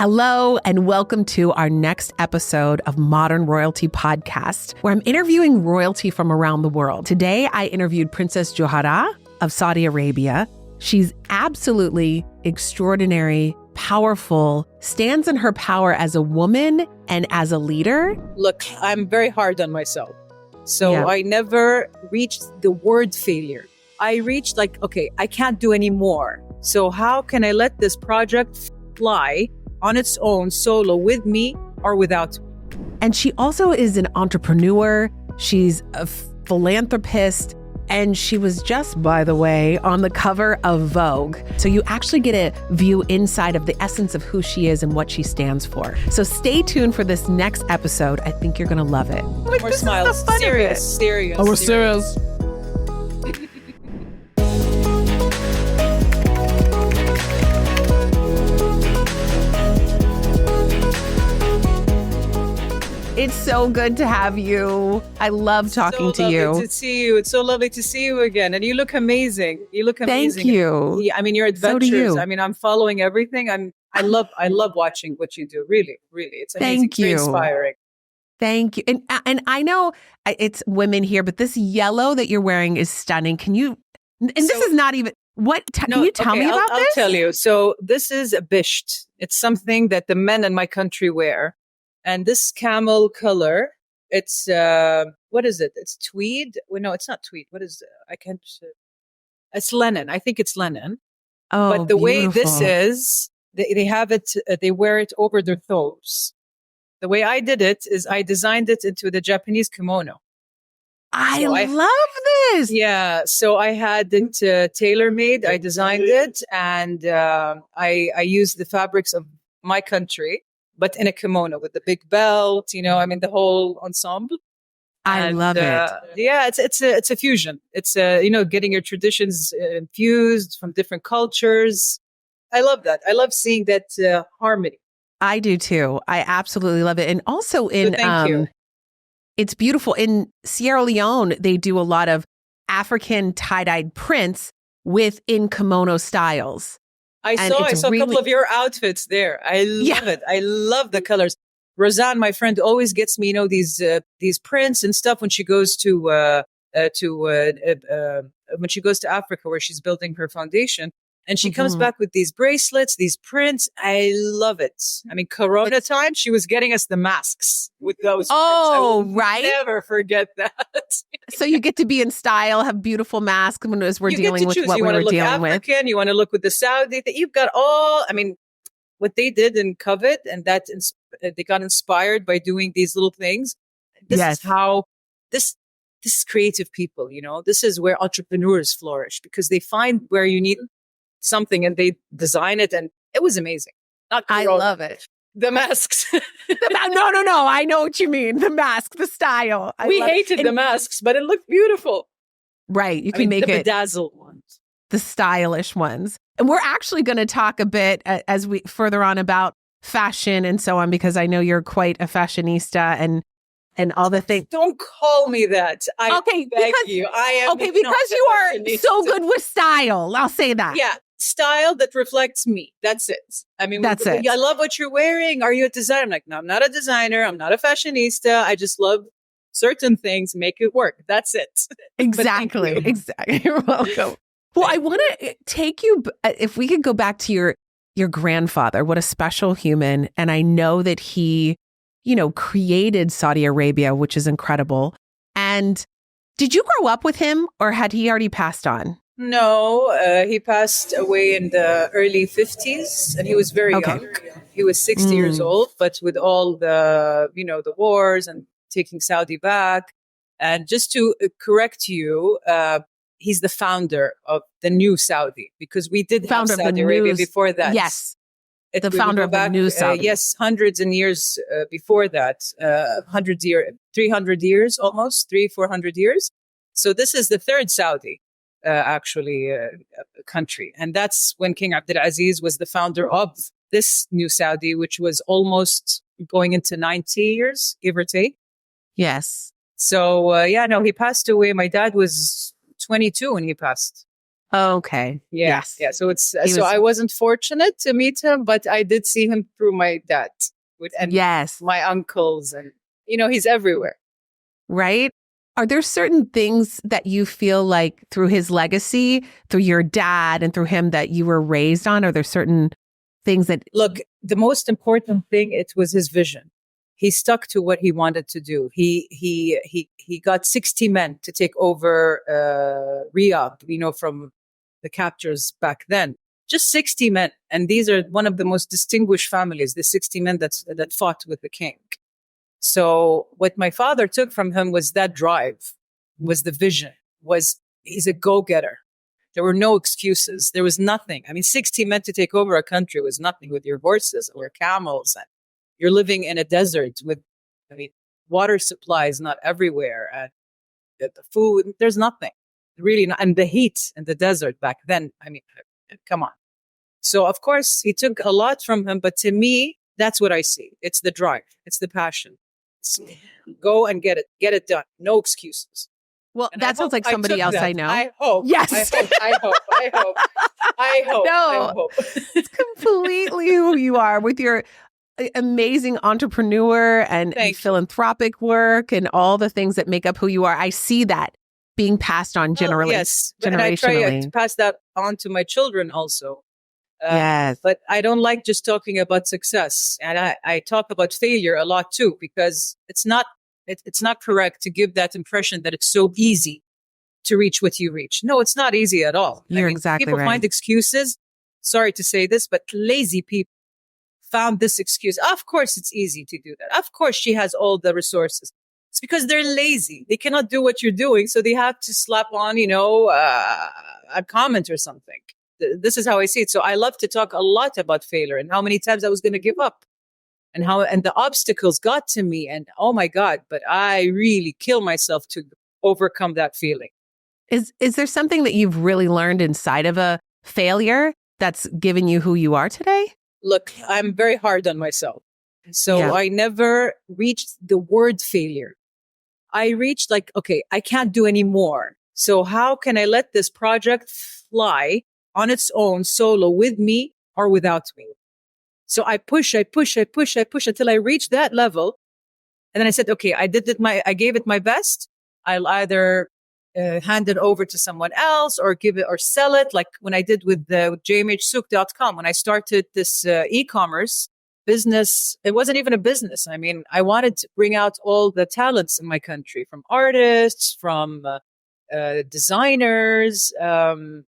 Hello, and welcome to our next episode of Modern Royalty Podcast, where I'm interviewing royalty from around the world. Today, I interviewed Princess Joharah of Saudi Arabia. She's absolutely extraordinary, powerful, stands in her power as a woman and as a leader. Look, I'm very hard on myself. So I never reached the word failure. I reached okay, I can't do any more. So how can I let this project fly on its own, solo, with me or without me? And she also is an entrepreneur. She's a philanthropist. And she was just, by the way, on the cover of Vogue. So you actually get a view inside of the essence of who she is and what she stands for. So stay tuned for this next episode. I think you're going to love it. More smiles. Serious. Oh, we're serious. It's so good to have you. I love talking to you. So lovely to see you. It's so lovely to see you again. And you look amazing. Thank you. Yeah, I mean, your adventures. So do you. I mean, I'm following everything. I love watching what you do. Really, really. It's amazing. Thank you. It's inspiring. Thank you. And I know it's women here, but this yellow that you're wearing is stunning. Can you, this is not even, can you tell me about this? I'll tell you. So this is a bisht. It's something that the men in my country wear. And this camel color, it's, what is it? It's tweed. Well, no, it's not tweed. What is it? I can't, it's linen. I think it's linen. Oh, but the way beautiful. this is, they have it, they wear it over their toes. The way I did it is I designed it into the Japanese kimono. I love this. Yeah. So I had it tailor-made. I designed it and I used the fabrics of my country, but in a kimono with the big belt, the whole ensemble. I love it. Yeah, it's a fusion. It's getting your traditions infused from different cultures. I love that. I love seeing that harmony. I do too. I absolutely love it. And also Thank you. It's beautiful. In Sierra Leone, they do a lot of African tie-dyed prints in kimono styles. I saw a couple of your outfits there. I love it. I love the colors. Roseanne, my friend, always gets me, these prints and stuff when she goes to when she goes to Africa, where she's building her foundation, and she comes back with these bracelets, these prints. I love it. I mean, Corona time, she was getting us the masks with those. Oh, prints. right. Never forget that. So you get to be in style, have beautiful masks as we're dealing with what we were dealing with. You want to look with the Saudi. You've got what they did in COVID, and they got inspired by doing these little things. This is how this is creative people, this is where entrepreneurs flourish, because they find where you need something and they design it, and it was amazing. I love it. The masks. No. I know what you mean. The mask, the style. We hated the masks, but it looked beautiful. Right. You can make the it bedazzled ones. The stylish ones. And we're actually going to talk a bit as we further on about fashion and so on, because I know you're quite a fashionista and all the things. Don't call me that. I beg you. I am because you are so good with style. I'll say that. Yeah. Style that reflects me. That's it. I mean, that's it. I love what you're wearing. Are you a designer? I'm like, no, I'm not a designer. I'm not a fashionista. I just love certain things, make it work. That's it. Exactly. Exactly. You're welcome. Well, I want to take you, if we could go back to your grandfather, what a special human. And I know that he, created Saudi Arabia, which is incredible. And did you grow up with him, or had he already passed on? No, he passed away in the early 50s, and he was very young. He was 60 years old, but with all the, the wars and taking Saudi back. And just to correct you, he's the founder of the new Saudi, because we did have Saudi Arabia before that. Yes. The founder of the new Saudi. Yes, hundreds and years before that, 300 years almost, 400 years. So this is the third Saudi. Country. And that's when King Abdulaziz was the founder of this new Saudi, which was almost going into 90 years, give or take. Yes. So, he passed away. My dad was 22 when he passed. Okay. Yeah. Yes. Yeah. So it's, He so was, I wasn't fortunate to meet him, but I did see him through my dad and yes. my uncles, and, he's everywhere. Right? Are there certain things that you feel like through his legacy, through your dad and through him that you were raised on? Are there certain things that Look, the most important thing, it was his vision. He stuck to what he wanted to do. He got 60 men to take over Riyadh, from the captors back then. Just 60 men, and these are one of the most distinguished families. The 60 men that fought with the king. So what my father took from him was that drive, was the vision, was he's a go-getter. There were no excuses. There was nothing. I mean, 60 men to take over a country was nothing with your horses or camels. And you're living in a desert with, water supply is not everywhere. And the food, there's nothing. Really not. And the heat in the desert back then, come on. So, of course, he took a lot from him. But to me, that's what I see. It's the drive. It's the passion. It's go and get it done. No excuses. well, And that sounds like somebody else I know. I hope. Yes. I hope. No, it's completely who you are with your amazing entrepreneur and philanthropic work and all the things that make up who you are. I see that being passed on Yes. And I try to pass that on to my children also. Yes. But I don't like just talking about success. And I talk about failure a lot too, because it's not correct to give that impression that it's so easy to reach what you reach. No, it's not easy at all. You're exactly people right. Find excuses. Sorry to say this, but lazy people found this excuse. Of course, it's easy to do that. Of course, she has all the resources. It's because they're lazy. They cannot do what you're doing. So they have to slap on, a comment or something. This is how I see it. So I love to talk a lot about failure and how many times I was going to give up and the obstacles got to me. And oh my God, but I really kill myself to overcome that feeling. Is there something that you've really learned inside of a failure that's given you who you are today? Look, I'm very hard on myself. So I never reached the word failure. I reached okay, I can't do any more. So how can I let this project fly on its own solo with me or without me? So I push until I reach that level. And then I said, okay, I gave it my best. I'll either hand it over to someone else or give it or sell it. Like when I did with jmhsouk.com, when I started this e-commerce business, it wasn't even a business. I mean, I wanted to bring out all the talents in my country, from artists, from designers, home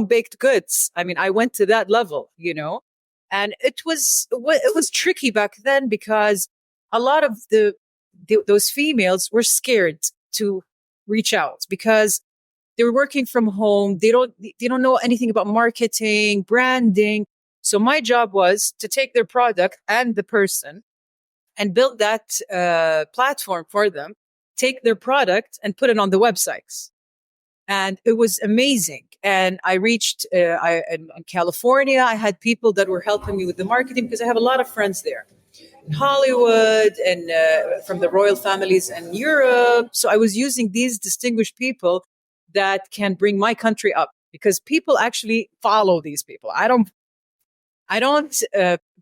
baked goods. I went to that level, and it was tricky back then because a lot of those females were scared to reach out because they were working from home. They don't know anything about marketing, branding. So my job was to take their product and the person and build that platform for them, take their product and put it on the websites. And it was amazing. And I reached in California. I had people that were helping me with the marketing because I have a lot of friends there in Hollywood and from the royal families in Europe. So I was using these distinguished people that can bring my country up because people actually follow these people. I don't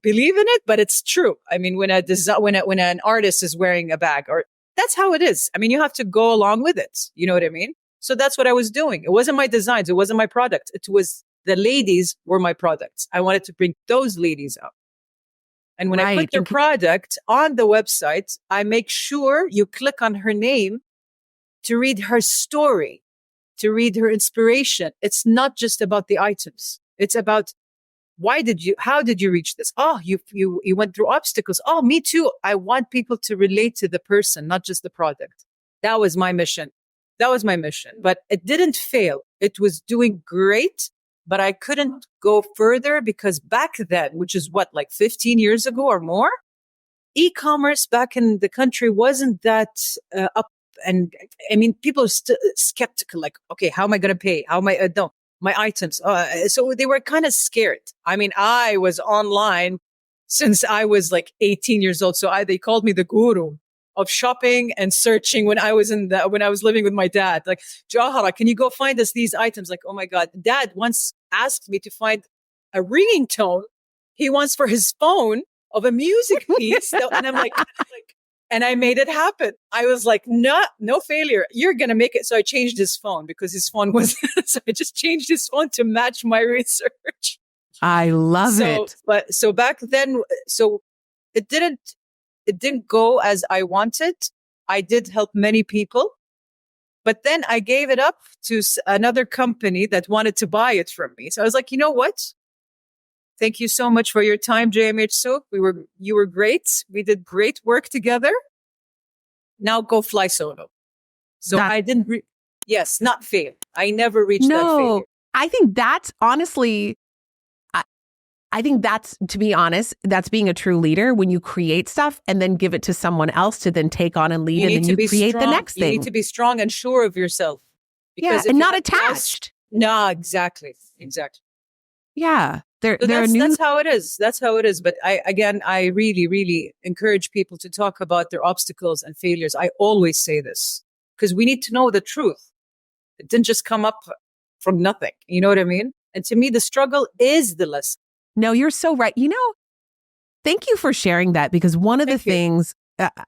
believe in it, but it's true. I mean, when an artist is wearing a bag, or that's how it is. I mean, you have to go along with it. You know what I mean? So that's what I was doing. It wasn't my designs. It wasn't my product. It was the ladies were my products. I wanted to bring those ladies up. And when I put their product on the website, I make sure you click on her name to read her story, to read her inspiration. It's not just about the items. It's about how did you reach this? Oh, you went through obstacles. Oh, me too. I want people to relate to the person, not just the product. That was my mission. But it didn't fail. It was doing great, but I couldn't go further because back then, which is 15 years ago or more, e-commerce back in the country wasn't that up. And I mean, people are still skeptical, okay, how am I going to pay? How am I, no, my items. So they were kind of scared. I mean, I was online since I was 18 years old. So they called me the guru. of shopping and searching when I was living with my dad. Like, Joharah, can you go find us these items? Like, oh my God, Dad once asked me to find a ringing tone he wants for his phone of a music piece. And I'm like, and I made it happen. I was like, no failure. You're going to make it. So I changed his phone because his phone was, so I just changed his phone to match my research. I love it. But so back then, so it didn't go as I wanted. I did help many people, but then I gave it up to another company that wanted to buy it from me. So I was like, you know what? Thank you so much for your time, JMH Soap. You were great. We did great work together. Now go fly solo. So I didn't, not fail. I never reached that failure. I think that's honestly, I think that's, to be honest, that's being a true leader when you create stuff and then give it to someone else to then take on and lead, and then you create the next thing. You need to be strong and sure of yourself. Because and not attached. No, exactly. Yeah. That's how it is. That's how it is. But I really, really encourage people to talk about their obstacles and failures. I always say this because we need to know the truth. It didn't just come up from nothing. You know what I mean? And to me, the struggle is the lesson. No, you're so right. Thank you for sharing that, because one of the things,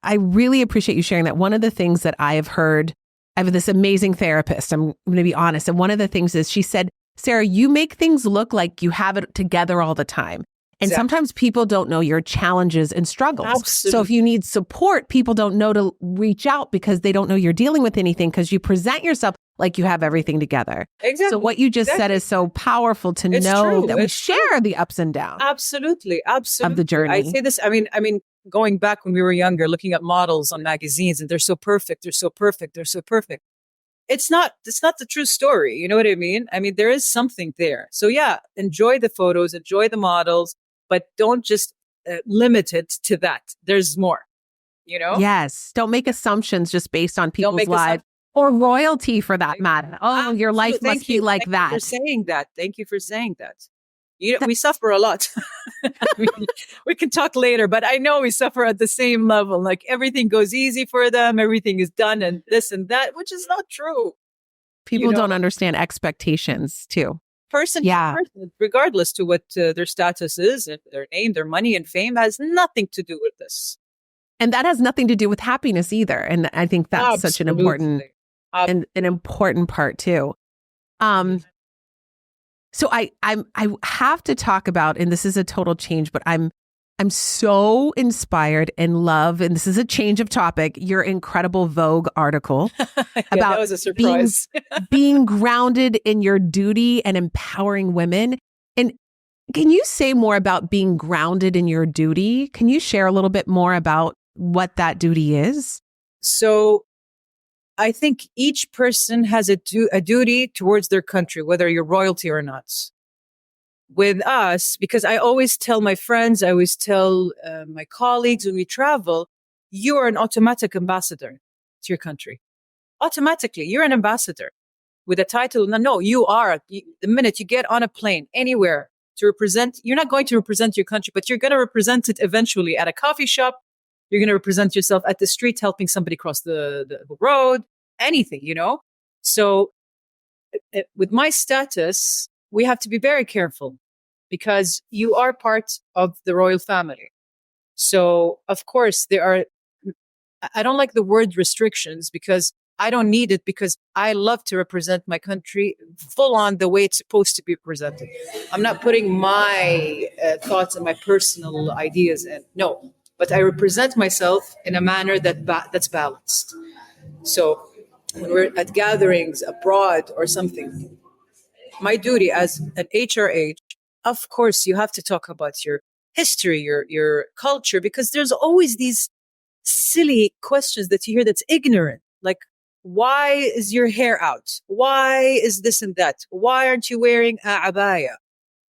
I really appreciate you sharing that. One of the things that I have heard, I have this amazing therapist, I'm going to be honest. And one of the things is she said, Sarah, you make things look like you have it together all the time. And sometimes people don't know your challenges and struggles. Absolutely. So if you need support, people don't know to reach out because they don't know you're dealing with anything, because you present yourself like you have everything together. Exactly. So what you just said is so powerful to know that we share the ups and downs. Absolutely. Of the journey. I say this, I mean, going back when we were younger, looking at models on magazines, and they're so perfect. It's not the true story. You know what I mean? I mean, there is something there. So yeah, enjoy the photos, enjoy the models, but don't just limit it to that. There's more, Yes. Don't make assumptions just based on people's lives or royalty for that matter. Oh, your life must be like that. Thank you for saying that. We suffer a lot. We can talk later, but I know we suffer at the same level. Like everything goes easy for them. Everything is done and this and that, which is not true. People don't understand expectations too. Person to person, regardless to what their status is, their name, their money and fame has nothing to do with this. And that has nothing to do with happiness either. And I think that's such an important an important part too. So I have to talk about, and this is a total change, but I'm so inspired and love, and this is a change of topic, your incredible Vogue article about that was a surprise. being grounded in your duty and empowering women. And can you say more about being grounded in your duty? Can you share a little bit more about what that duty is? So I think each person has a duty towards their country, whether you're royalty or not. With us, because I always tell my friends, I always tell my colleagues when we travel, you are an automatic ambassador to your country. Automatically, you're an ambassador with a title. No, you are. The minute you get on a plane anywhere to represent, you're not going to represent your country, but you're going to represent it eventually at a coffee shop. You're going to represent yourself at the street, helping somebody cross the road, anything, So with my status, we have to be very careful because you are part of the royal family. So, of course, I don't like the word restrictions because I don't need it, because I love to represent my country full on the way it's supposed to be presented. I'm not putting my thoughts and my personal ideas in. No, but I represent myself in a manner that's balanced. So when we're at gatherings abroad or something, my duty as an HRH, of course, you have to talk about your history, your culture, because there's always these silly questions that you hear that's ignorant. Like, why is your hair out? Why is this and that? Why aren't you wearing a abaya?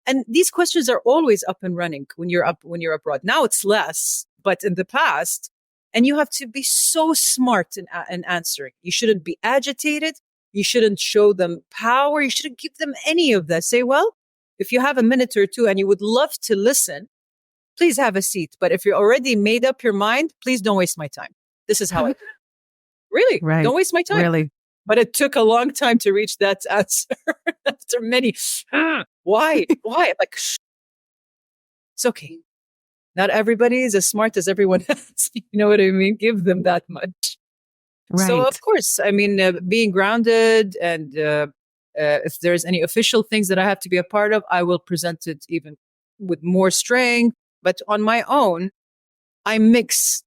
And these questions are always up and running when you're abroad. Now it's less, but in the past, and you have to be so smart in answering. You shouldn't be agitated. You shouldn't show them power. You shouldn't give them any of that. Say, well, if you have a minute or two and you would love to listen, please have a seat. But if you're already made up your mind, please don't waste my time. This is how I really Right. don't waste my time. Really. But it took a long time to reach that answer after many. Why? I'm like, it's okay. Not everybody is as smart as everyone else. You know what I mean? Give them that much. Right. So, of course, I mean, being grounded and if there's any official things that I have to be a part of, I will present it even with more strength. But on my own, I mix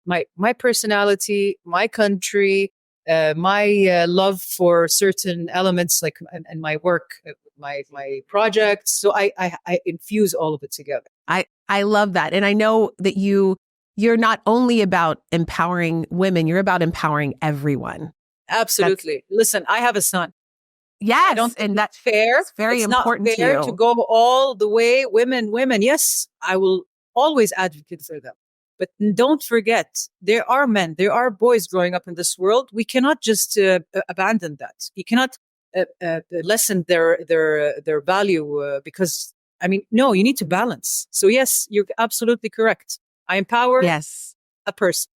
my personality, my country, my love for certain elements, like and my work, my projects. So I infuse all of it together. I love that, and I know that you're not only about empowering women; you're about empowering everyone. Absolutely. Listen, I have a son. Yes, I don't think and that's fair. It's very important not fair to you. to go all the way. Women. Yes, I will always advocate for them. But don't forget, there are men, there are boys growing up in this world. We cannot just abandon that. You cannot lessen their value because, I mean, no, you need to balance. So yes, you're absolutely correct. I empower a person.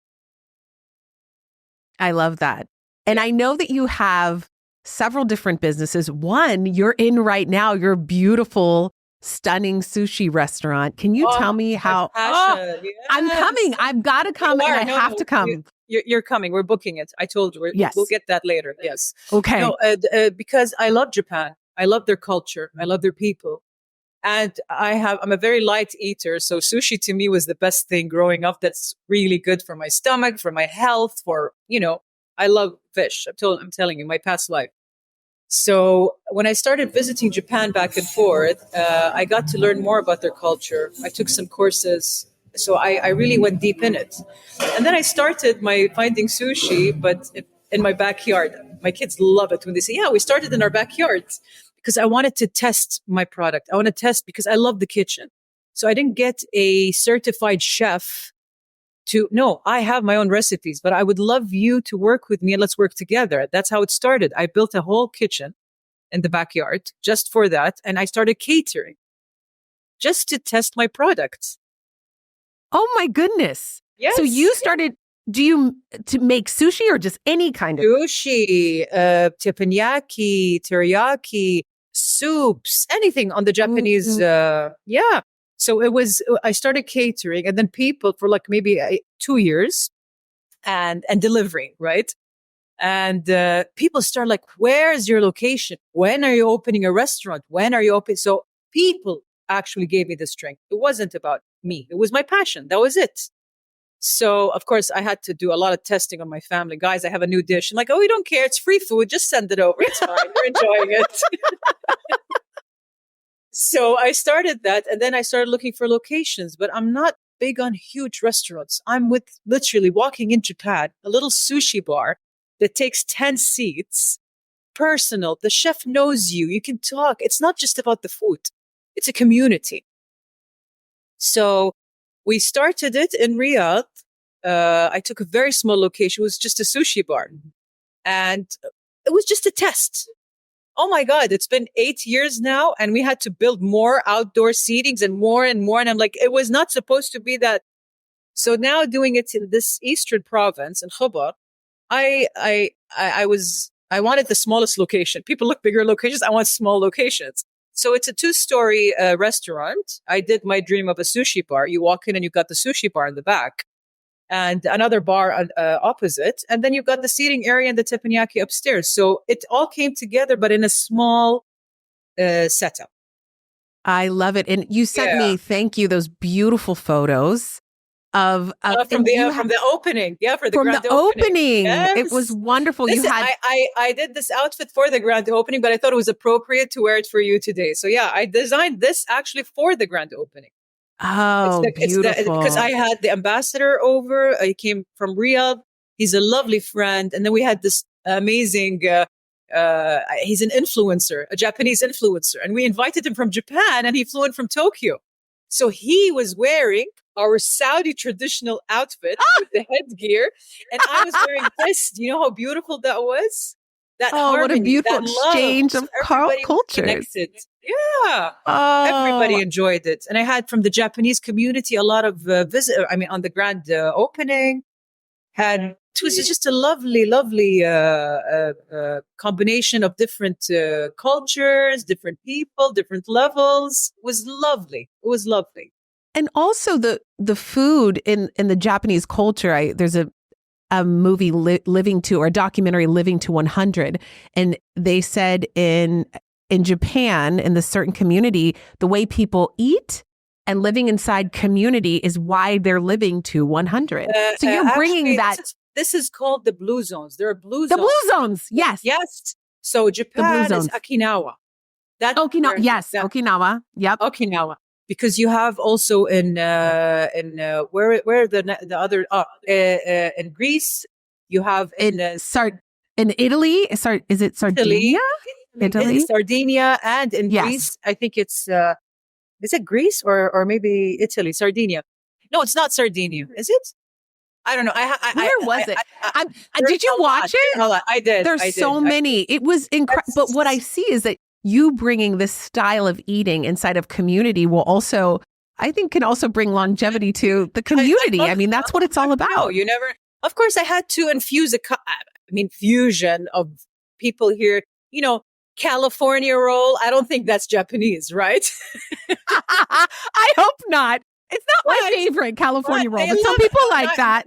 I love that. And I know that you have several different businesses. One you're in right now, your beautiful, stunning sushi restaurant. Can you tell me how? Yes. I'm coming. I've got to come, and I have to come. You're coming. We're booking it. I told you. We'll get that later. Yes. Okay. No, because I love Japan. I love their culture. I love their people. And I'm a very light eater. So sushi to me was the best thing growing up. That's really good for my stomach, for my health, I love fish. I'm telling you, my past life. So when I started visiting Japan back and forth, I got to learn more about their culture. I took some courses. So I really went deep in it. And then I started my finding sushi, but in my backyard. My kids love it when they say, yeah, we started in our backyard, because I wanted to test my product. I want to test because I love the kitchen. So I didn't get a certified chef no, I have my own recipes, but I would love you to work with me and let's work together. That's how it started. I built a whole kitchen in the backyard just for that. And I started catering just to test my products. Oh my goodness. Yes. So you started, to make sushi or just any kind of? Sushi, teppanyaki, teriyaki, soups, anything on the Japanese. Yeah. So I started catering and then people for like maybe 2 years and delivering, right? And people start like, where is your location? When are you opening a restaurant? When are you opening? So people actually gave me the strength. It wasn't about me. It was my passion. That was it. So, of course, I had to do a lot of testing on my family. Guys, I have a new dish. I'm like, oh, we don't care. It's free food. Just send it over. It's fine. We're enjoying it. So I started that, and then I started looking for locations, but I'm not big on huge restaurants. I'm with literally walking in Japan, a little sushi bar that takes 10 seats, personal. The chef knows you. You can talk. It's not just about the food. It's a community. So we started it in Riyadh. I took a very small location. It was just a sushi bar. And it was just a test. Oh my God, it's been 8 years now. And we had to build more outdoor seatings and more and more. And I'm like, it was not supposed to be that. So now doing it in this eastern province in Khobar, I wanted the smallest location. People look bigger locations. I want small locations. So it's a 2-story restaurant. I did my dream of a sushi bar. You walk in and you've got the sushi bar in the back and another bar opposite. And then you've got the seating area and the teppanyaki upstairs. So it all came together, but in a small setup. I love it. And you sent me, thank you, those beautiful photos of from the opening. Yeah, for the grand opening. Yes. It was wonderful. Listen, I did this outfit for the grand opening, but I thought it was appropriate to wear it for you today. So yeah, I designed this actually for the grand opening. Oh, beautiful. Because I had the ambassador over. He came from Riyadh. He's a lovely friend. And then we had this amazing, he's an influencer, a Japanese influencer. And we invited him from Japan and he flew in from Tokyo. So he was wearing our Saudi traditional outfit with the headgear. And I was wearing this. Do you know how beautiful that was? That harmony, what a beautiful exchange of cultures. Connected. Yeah. Everybody enjoyed it. And I had from the Japanese community a lot of on the grand opening. And it was just a lovely, lovely combination of different cultures, different people, different levels. It was lovely. It was lovely. And also the food in the Japanese culture. There's a movie Living to, or a documentary Living to 100, and they said in Japan, in the certain community, the way people eat and living inside community is why they're living to 100. So you're bringing that. This is called the blue zones. There are blue zones. The blue zones, yes. Yes. So Japan is Okinawa. Okinawa, yes. Okinawa, yep. Okinawa. Because you have also in where the other in Greece, you have in Italy. Is it Sardinia? Italy, Sardinia, and in Greece, I think it's is it Greece or maybe Italy? Sardinia. No, it's not Sardinia. Is it? I don't know. Where was it? Did you watch it? I did. There's so many. It was incredible. But what I see is that you bringing this style of eating inside of community will also, I think, can also bring longevity to the community. I mean, that's what it's all about. No, you never. Of course, I had to infuse fusion of people here. You know, California roll. I don't think that's Japanese, right? I hope not. It's not my favorite California roll, but some people like that.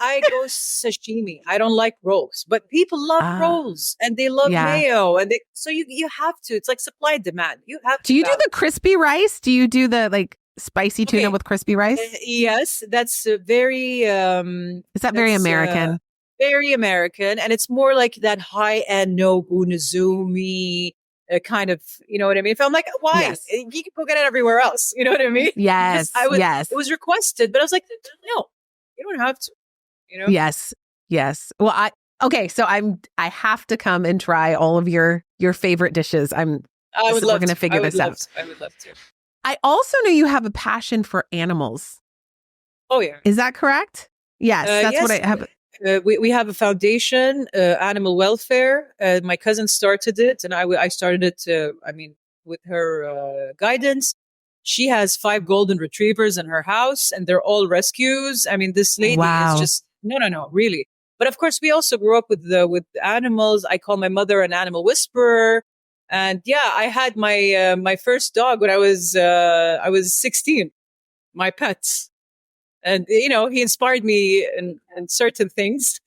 I go sashimi. I don't like rolls, but people love rolls and they love mayo, and so you have to. It's like supply and demand. You have to. Do you do the crispy rice? Do you do the spicy tuna with crispy rice? Yes, that's very. Is that very American? Very American, and it's more like that high-end Nobu Nozumi kind of, you know what I mean? If I'm like, why? Yes. You can go get it everywhere else. You know what I mean? Yes. It was requested, but I was like, no, you don't have to. You know? Yes. Well, so I have to come and try all of your favorite dishes. We're going to figure this out. I would love to. I also know you have a passion for animals. Oh yeah. Is that correct? Yes. That's what I have. We have a foundation, animal welfare. My cousin started it, and I started it. With her guidance. She has 5 golden retrievers in her house, and they're all rescues. I mean, this lady is just no, really. But of course, we also grew up with animals. I call my mother an animal whisperer, and I had my first dog when I was 16. My pet. And, he inspired me in certain things.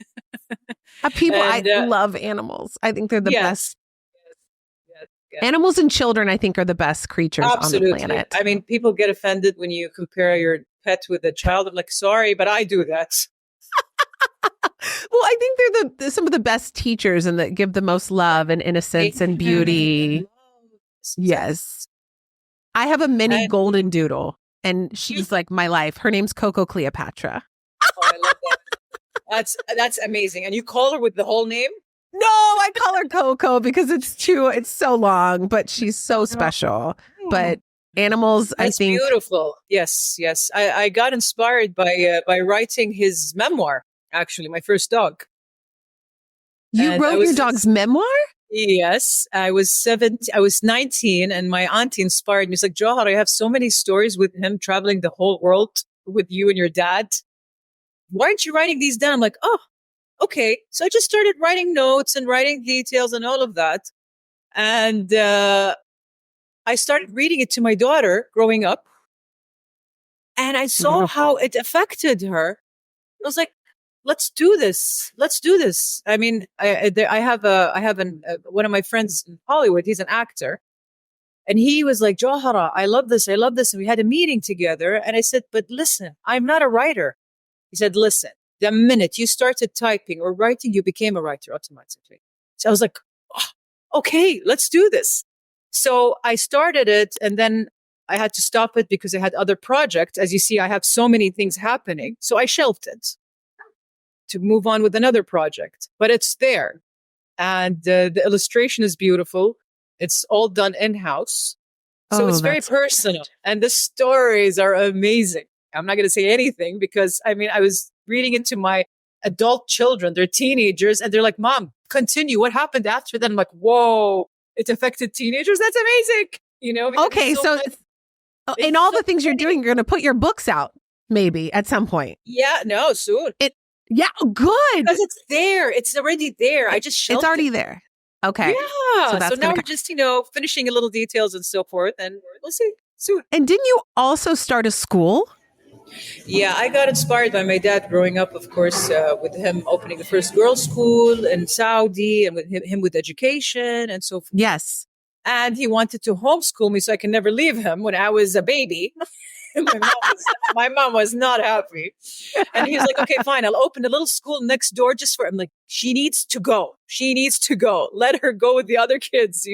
I love animals. I think they're the best. Yes. Animals and children, I think, are the best creatures on the planet. I mean, people get offended when you compare your pet with a child. I'm like, sorry, but I do that. Well, I think they're some of the best teachers and that give the most love and innocence and beauty. Yes. I have a mini golden doodle. And she's like my life. Her name's Coco Cleopatra. Oh, I love that. That's amazing. And you call her with the whole name? No, I call her Coco because it's so long, but she's so special. But animals, I think. That's beautiful. Yes. I got inspired by writing his memoir, actually, my first dog. You wrote your dog's memoir? Yes, I was 19, and my auntie inspired me. It's like, Joharah, I have so many stories with him traveling the whole world with you and your dad. Why aren't you writing these down? I'm like, oh, okay. So I just started writing notes and writing details and all of that. And I started reading it to my daughter growing up. And I saw how it affected her. I was like, let's do this. I mean, I have one of my friends in Hollywood. He's an actor, and he was like, Joharah, I love this. And we had a meeting together, and I said, but listen, I'm not a writer. He said, listen, the minute you started typing or writing, you became a writer automatically. So I was like, oh, okay, let's do this. So I started it, and then I had to stop it because I had other projects. As you see, I have so many things happening. So I shelved it to move on with another project, but it's there. And the illustration is beautiful. It's all done in-house. So it's very personal. And the stories are amazing. I'm not going to say anything because, I was reading it to my adult children. They're teenagers, and they're like, Mom, continue. What happened after that? I'm like, whoa, it affected teenagers? That's amazing. Okay, so in all the things you're doing, you're going to put your books out maybe at some point. Yeah, no, soon. Yeah, good. Because it's there. It's already there. I just shelved It's already it. there. Okay. Yeah. So So now we're just, finishing a little details and so forth, and we'll see soon. And didn't you also start a school? Yeah, I got inspired by my dad growing up, of course, with him opening the first girls' school in Saudi, and with him with education and so forth. Yes. And he wanted to homeschool me so I can never leave him when I was a baby. My mom was not happy. And he was like, okay, fine, I'll open a little school next door just for, I'm like, she needs to go. She needs to go. Let her go with the other kids,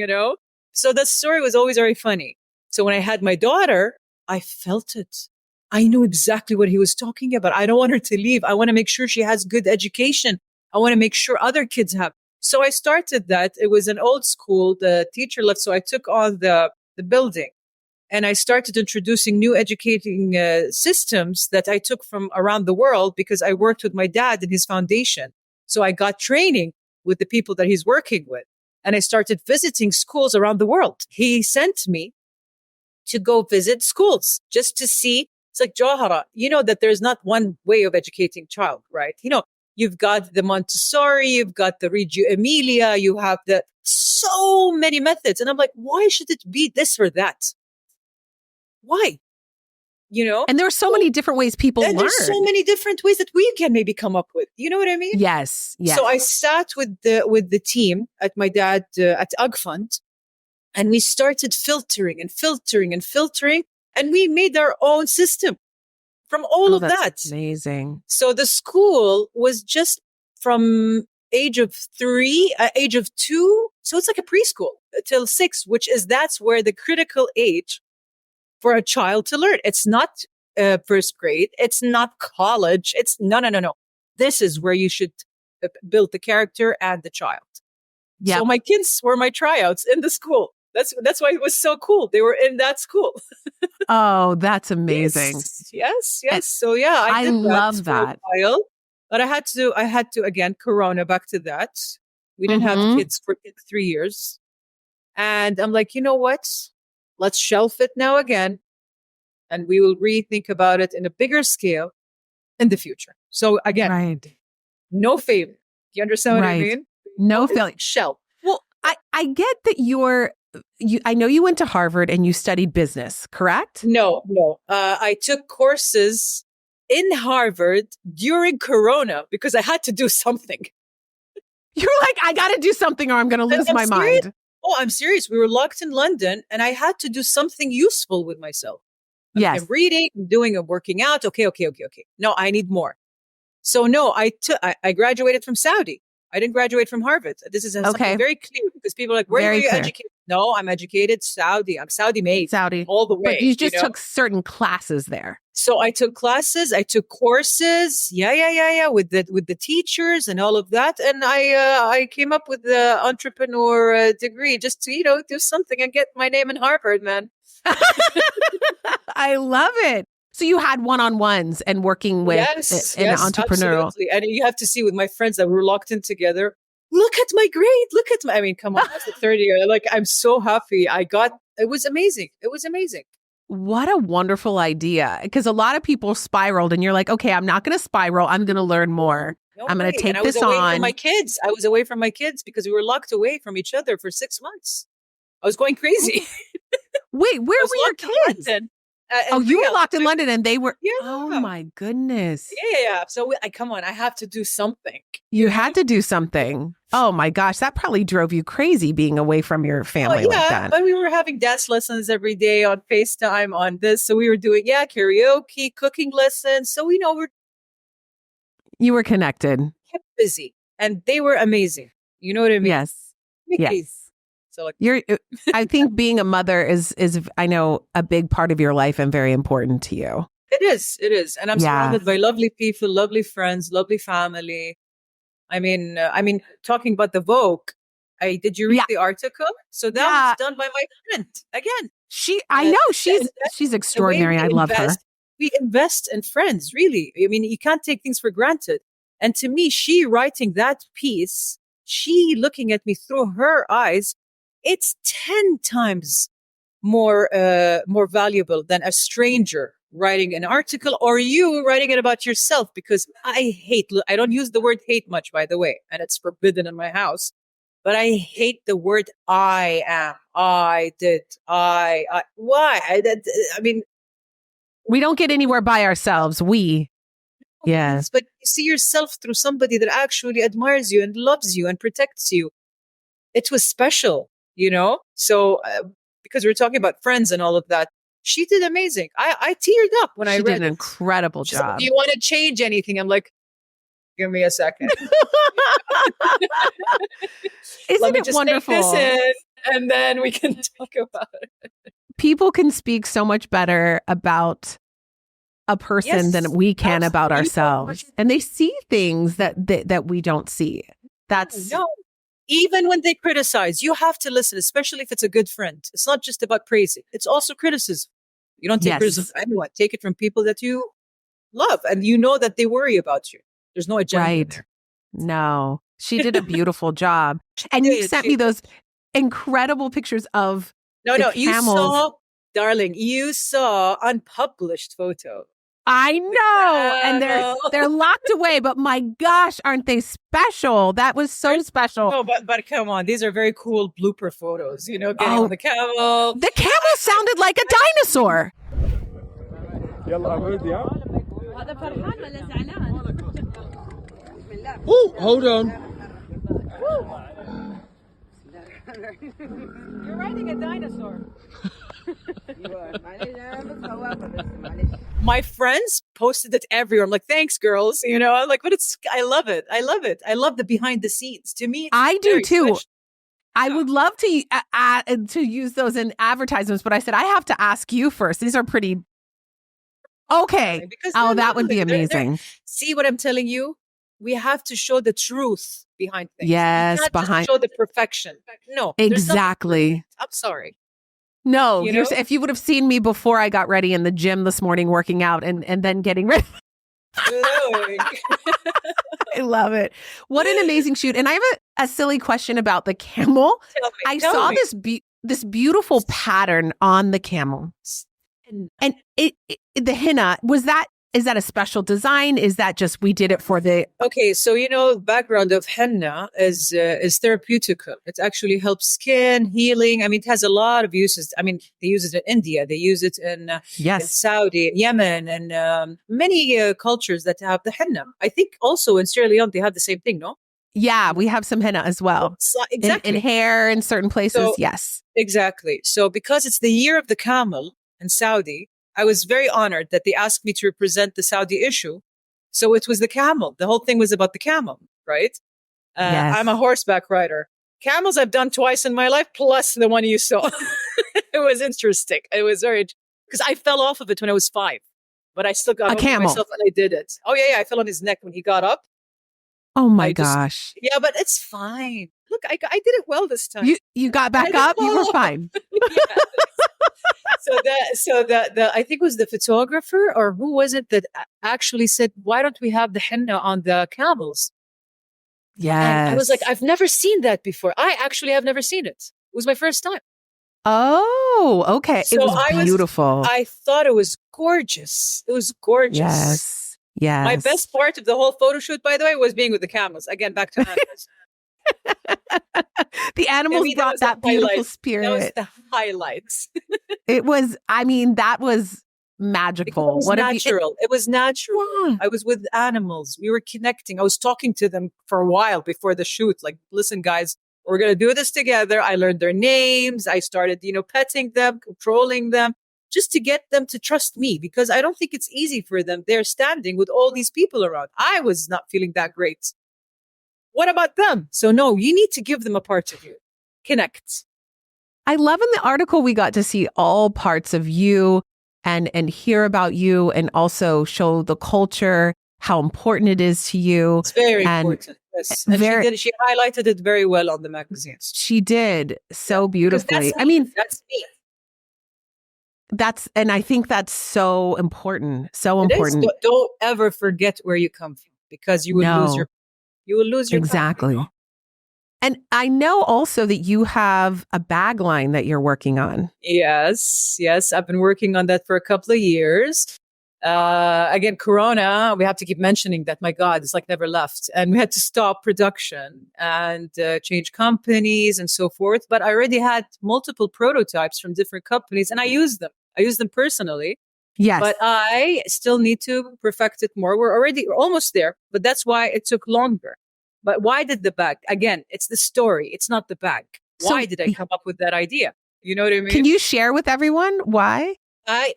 So the story was always very funny. So when I had my daughter, I felt it. I knew exactly what he was talking about. I don't want her to leave. I want to make sure she has good education. I want to make sure other kids have. So I started that. It was an old school. The teacher left. So I took on the building. And I started introducing new educating systems that I took from around the world because I worked with my dad in his foundation. So I got training with the people that he's working with. And I started visiting schools around the world. He sent me to go visit schools just to see. It's like, Joharah, you know that there's not one way of educating child, right? You've got the Montessori, you've got the Reggio Emilia, you have so many methods. And I'm like, why should it be this or that? Why? And there are so many different ways people learn. There's so many different ways that we can maybe come up with. You know what I mean? Yes. So I sat with the team at my dad at Agfund, and we started filtering, and we made our own system from all of that. Amazing. So the school was just from age of 2. So it's like a preschool till 6, that's where the critical age for a child to learn. It's not first grade. It's not college. It's no. This is where you should build the character and the child. Yep. So my kids were my tryouts in the school. That's why it was so cool. They were in that school. Oh, that's amazing. Yes. So yeah, I did love that for a while. But I had to again, Corona, back to that. We didn't have kids for 3 years. And I'm like, you know what? Let's shelf it now again. And we will rethink about it in a bigger scale in the future. So again, no failure. You understand what I mean? No failure. Shelf. Well, I get that I know you went to Harvard and you studied business, correct? No. I took courses in Harvard during Corona because I had to do something. You're like, I got to do something or I'm going to lose my mind. Oh, I'm serious. We were locked in London and I had to do something useful with myself. Yes. I'm reading, I'm working out. Okay. No, I need more. So no, I graduated from Saudi. I didn't graduate from Harvard. This is something very clear because people are like, where were you educated? No, I'm educated Saudi. I'm Saudi made. Saudi. All the way. But you just took certain classes there. So I took classes, I took courses. Yeah. With the teachers and all of that. And I came up with the entrepreneur degree just to, do something and get my name in Harvard, man. I love it. So you had one-on-ones and working with an entrepreneurial. Absolutely. And you have to see with my friends that we were locked in together. Look at my grade. Come on, that's the third year. Like, I'm so happy. It was amazing. What a wonderful idea. Because a lot of people spiraled and you're like, okay, I'm not going to spiral. I'm going to learn more. I'm going to take this on. I was away from my kids because we were locked away from each other for 6 months. I was going crazy. Wait, where were your kids? You were locked in London and they were. Yeah. Oh my goodness. Yeah. So come on, I have to do something. You had to do something. Oh my gosh, that probably drove you crazy being away from your family like that. But we were having dance lessons every day on FaceTime on this. So we were doing karaoke, cooking lessons. So you were connected. Kept busy, and they were amazing. You know what I mean? Yes. Yes. So I think being a mother is I know a big part of your life and very important to you. It is. And I'm surrounded by lovely people, lovely friends, lovely family. I mean, talking about the Vogue, did you read the article? So that was done by my friend again. I know she's extraordinary. I love her. We invest in friends, really. I mean, you can't take things for granted. And to me, she writing that piece, she looking at me through her eyes, it's 10 times more valuable than a stranger writing an article or you writing it about yourself, because I don't use the word hate much, by the way, and it's forbidden in my house, but I hate the word I am, I did, why? I mean, we don't get anywhere by ourselves. Yes. But you see yourself through somebody that actually admires you and loves you and protects you. It was special, So because we're talking about Friends and all of that, she did amazing. I teared up when I read it. She did an incredible job. Said, do you want to change anything? I'm like, give me a second. Isn't it wonderful? Take this in, and then we can talk about it. People can speak so much better about a person than we can about ourselves, and they see things that we don't see. No. Even when they criticize, you have to listen, especially if it's a good friend. It's not just about praising. It's also criticism. You don't take criticism from anyone. Take it from people that you love and you know that they worry about you. There's no agenda. Right. No, she did a beautiful job. And you sent me those incredible pictures of camels. You saw, darling, you saw unpublished photo. I know. And they're locked away, but my gosh, aren't they special? That was so special. No, but come on, these are very cool blooper photos, getting on the camel. The camel sounded like a dinosaur. Oh, hold on. You're riding a dinosaur. My friends posted it everywhere. I'm like, thanks, girls. I'm like, but I love it. I love it. I love the behind the scenes. To me, I do too. Special. I would love to use those in advertisements, but I said I have to ask you first. These are pretty okay. That would be amazing. See what I'm telling you? We have to show the truth behind things. Yes, just show the perfection. No, exactly. I'm sorry. No, if you would have seen me before I got ready in the gym this morning working out and then getting ready. I love it. What an amazing shoot. And I have a silly question about the camel. I saw this beautiful pattern on the camel. And the henna, is that a special design? Is that just we did it for the... Okay, so background of henna is therapeutical. It actually helps skin healing. I mean, it has a lot of uses. I mean, they use it in India. They use it in Saudi, Yemen, and many cultures that have the henna. I think also in Sierra Leone, they have the same thing, no? Yeah, we have some henna as well. Exactly. In hair in certain places, yes. Exactly. So because it's the year of the camel in Saudi, I was very honored that they asked me to represent the Saudi issue. So it was the camel. The whole thing was about the camel, right? Yes. I'm a horseback rider. Camels I've done twice in my life, plus the one you saw. It was interesting. It was because I fell off of it when I was 5, but I still got a camel. Myself and I did it. Oh yeah, I fell on his neck when he got up. Oh my gosh. Yeah, but it's fine. Look, I did it well this time. You got back up? You were fine. So I think it was the photographer or who was it that actually said, why don't we have the henna on the camels? Yes. And I was like, I've never seen that before. I actually have never seen it. It was my first time. Oh, okay. So it was beautiful. I thought it was gorgeous. It was gorgeous. Yes. Yes. My best part of the whole photo shoot, by the way, was being with the camels. Again, back to animals. The animals brought that beautiful spirit. That was the highlights. It was, that was magical. It was natural. It was natural. Yeah. I was with animals. We were connecting. I was talking to them for a while before the shoot. Like, listen, guys, we're going to do this together. I learned their names. I started, petting them, controlling them, just to get them to trust me, because I don't think it's easy for them. They're standing with all these people around. I was not feeling that great. What about them? So no, you need to give them a part of you. Connect. I love in the article we got to see all parts of you and hear about you, and also show the culture, how important it is to you. It's very important. Yes. And she highlighted it very well on the magazines. She did so beautifully. That's me. And I think that's so important. So important. Don't ever forget where you come from, because you will lose your exactly. Power. And I know also that you have a bag line that you're working on. Yes. I've been working on that for a couple of years. Again, Corona, we have to keep mentioning that, my God, it's like never left. And we had to stop production and change companies and so forth. But I already had multiple prototypes from different companies and I used them. I used them personally. Yes. But I still need to perfect it more. We're almost there, but that's why it took longer. But why did the bag? Again, it's the story. It's not the bag. Why did I come up with that idea? You know what I mean? Can you share with everyone why?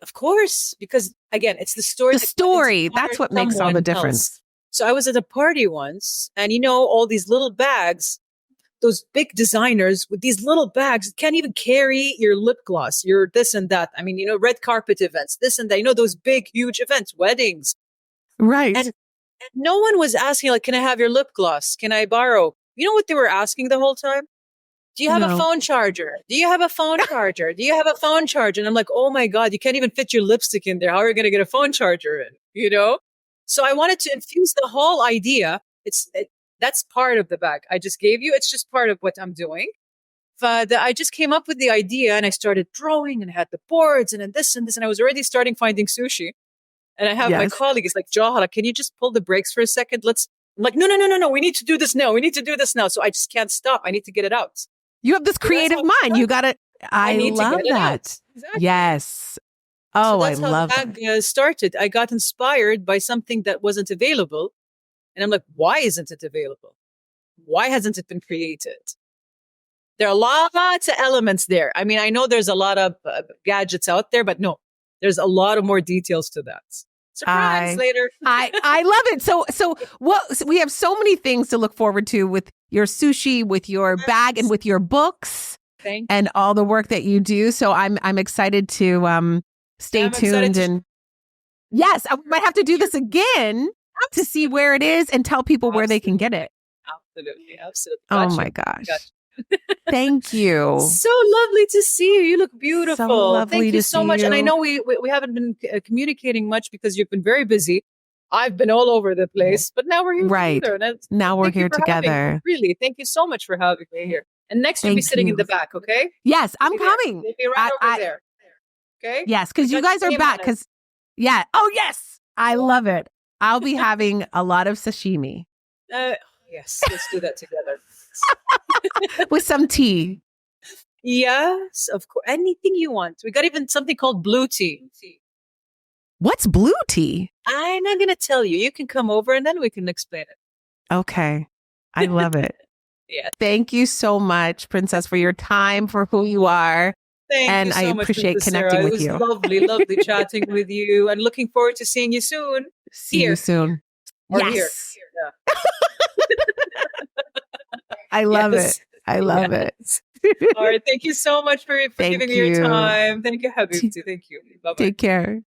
Of course, because again, it's the story. The story, that's what makes all the difference. Else. So I was at a party once and all these little bags, those big designers with these little bags can't even carry your lip gloss, your this and that. I mean, red carpet events, this and that, those big, huge events, weddings. Right. And no one was asking, like, can I have your lip gloss? Can I borrow? You know what they were asking the whole time? Do you have a phone charger? Do you have a phone charger? Do you have a phone charger? And I'm like, oh my God, you can't even fit your lipstick in there. How are you going to get a phone charger in? So I wanted to infuse the whole idea. That's part of the bag I just gave you. It's just part of what I'm doing. But I just came up with the idea and I started drawing and had the boards and then this and this. And I was already starting finding sushi. And I have my colleague, he's like, Joharah, can you just pull the brakes for a second? I'm like, no. We need to do this now. We need to do this now. So I just can't stop. I need to get it out. You have this creative mind. You got it. I love that. Exactly. Yes. Oh, I love that. That's how the bag started. I got inspired by something that wasn't available. And I'm like, why isn't it available? Why hasn't it been created? There are lots of elements there. I mean, I know there's a lot of gadgets out there, but no, there's a lot of more details to that. Surprise later. I love it. So we have so many things to look forward to with your sushi, with your bag, and with your books, and all the work that you do. So I'm excited to stay tuned. And yes, I might have to do this again to see where it is and tell people where they can get it. Absolutely. Gotcha. Oh my gosh. Thank you. So lovely to see you. You look beautiful. So lovely. Thank you so much. And I know we haven't been communicating much because you've been very busy. I've been all over the place, but now we're here together. Now we're here together. Really, thank you so much for having me here. And next you'll be sitting in the back, okay? Yes, I'm coming. We'll be right over there. Okay? Yes, because you guys are back. Oh, yes. I love it. I'll be having a lot of sashimi. Yes, let's do that together. With some tea. Yes, of course. Anything you want. We got even something called blue tea. What's blue tea? I'm not going to tell you. You can come over and then we can explain it. Okay. I love it. Yeah. Thank you so much, Princess, for your time, for who you are. Thank you so much, appreciate connecting with you. It was lovely chatting with you and looking forward to seeing you soon. See you soon. Yes. Yeah. I love it. I love it. All right. Thank you so much for giving me your time. Thank you, Habibti. Thank you. Bye-bye. Take care.